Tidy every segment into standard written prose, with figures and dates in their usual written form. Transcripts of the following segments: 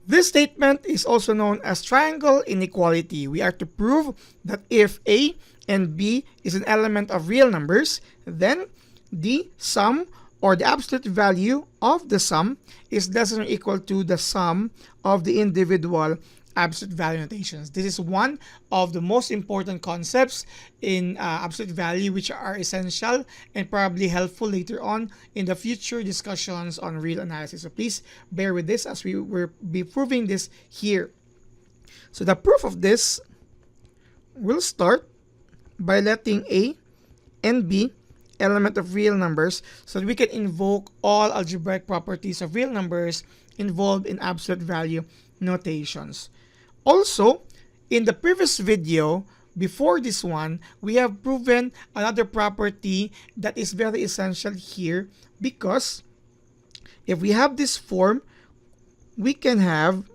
This statement is also known as triangle inequality. We are to prove that if A and B is an element of real numbers, then the sum or the absolute value of the sum is less than or equal to the sum of the individual absolute value notations. This is one of the most important concepts in absolute value, which are essential and probably helpful later on in the future discussions on real analysis. So please bear with this as we will be proving this here. So the proof of this will start by letting A and B element of real numbers so that we can invoke all algebraic properties of real numbers involved in absolute value notations. Also, in the previous video, before this one, we have proven another property that is very essential here, because if we have this form, we can have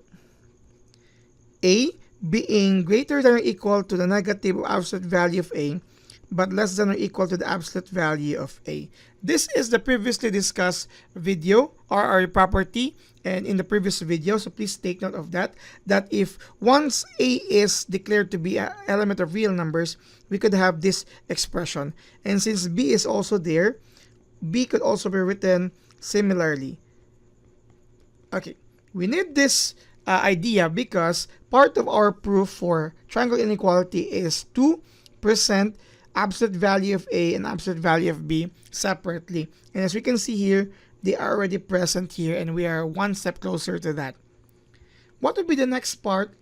A being greater than or equal to the negative absolute value of A, but less than or equal to the absolute value of A. This is the previously discussed video or our property and in the previous video, so please take note of that, that if once A is declared to be an element of real numbers, we could have this expression. And since B is also there, B could also be written similarly. Okay, we need this idea because part of our proof for triangle inequality is to present absolute value of A and absolute value of B separately. And as we can see here, they are already present here and we are one step closer to that. What would be the next part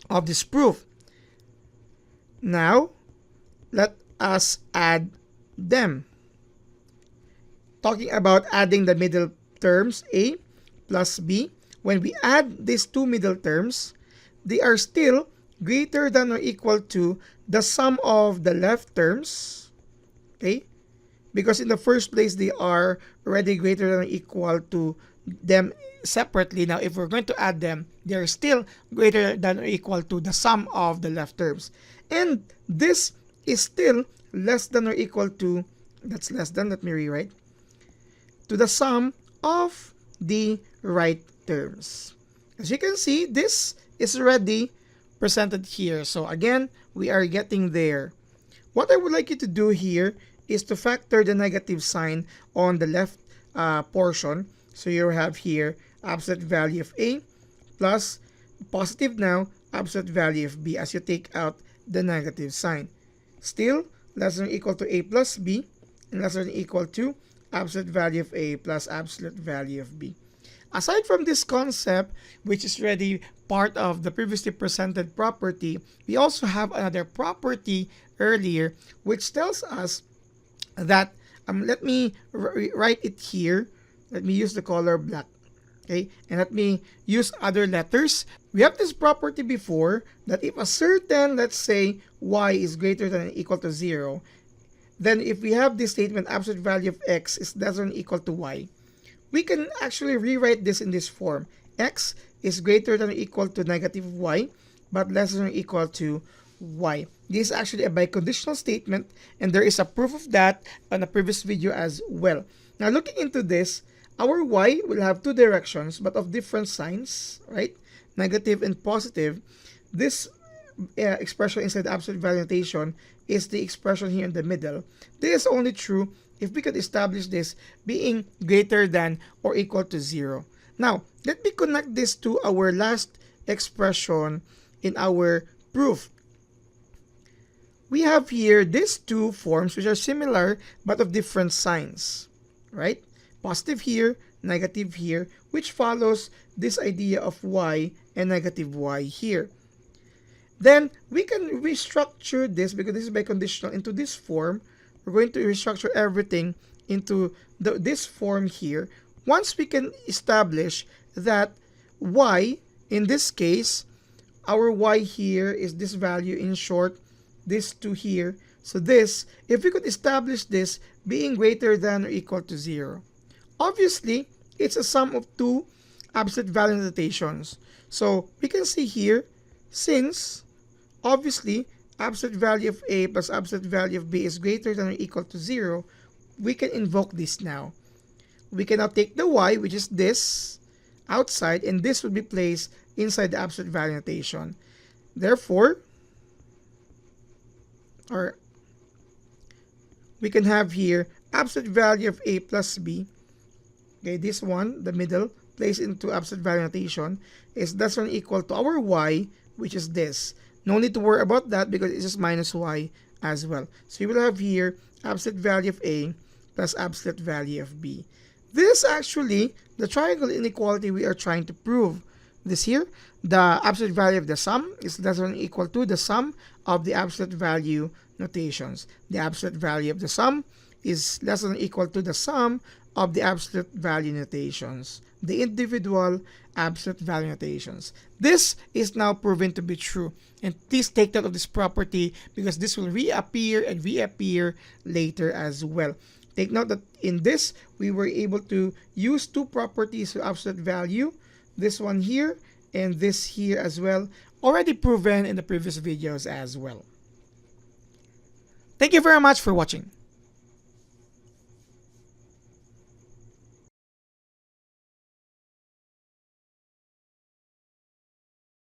of this proof? Now, let us add them. Talking about adding the middle terms A plus B, when we add these two middle terms, they are still greater than or equal to the sum of the left terms, okay? Because in the first place, they are already greater than or equal to them separately. Now, if we're going to add them, they are still greater than or equal to the sum of the left terms. And this is still less than or equal to, that's less than, let me rewrite, to the sum of the right terms. As you can see, this is already presented here. So again, we are getting there. What I would like you to do here is to factor the negative sign on the left portion. So you have here absolute value of A plus positive now absolute value of B as you take out the negative sign. Still less than or equal to A plus B and less than or equal to absolute value of A plus absolute value of B. Aside from this concept, which is already part of the previously presented property, we also have another property earlier which tells us that, let me write it here. Let me use the color black, okay? And let me use other letters. We have this property before that if a certain, let's say, y is greater than or equal to 0, then if we have this statement, absolute value of x is less than or equal to y, we can actually rewrite this in this form. X is greater than or equal to negative y, but less than or equal to y. This is actually a biconditional statement, and there is a proof of that on a previous video as well. Now, looking into this, our y will have two directions, but of different signs, right? Negative and positive. This expression inside absolute value notation is the expression here in the middle. This is only true if we could establish this being greater than or equal to 0. Now, let me connect this to our last expression in our proof. We have here these two forms which are similar but of different signs, right? Positive here, negative here, which follows this idea of y and negative y here. Then we can restructure this, because this is biconditional, into this form. We're going to restructure everything into this form here. Once we can establish that y, in this case, our y here is this value, in short, this 2 here. So this, if we could establish this being greater than or equal to 0. Obviously, it's a sum of two absolute value notations. So we can see here, since obviously absolute value of A plus absolute value of B is greater than or equal to 0, we can invoke this now. We can now take the y, which is this outside, and this would be placed inside the absolute value notation. Therefore, or we can have here absolute value of a plus b. Okay, this one, the middle, placed into absolute value notation, is less than or equal to our y, which is this. No need to worry about that because it's just minus y as well. So we will have here absolute value of a plus absolute value of b. This is actually the triangle inequality we are trying to prove. This here, the absolute value of the sum is less than or equal to the sum of the absolute value notations. The absolute value of the sum is less than or equal to the sum of the absolute value notations, the individual absolute value notations. This is now proven to be true. And please take note of this property because this will reappear and reappear later as well. Take note that in this, we were able to use two properties of absolute value, this one here and this here as well, already proven in the previous videos as well. Thank you very much for watching.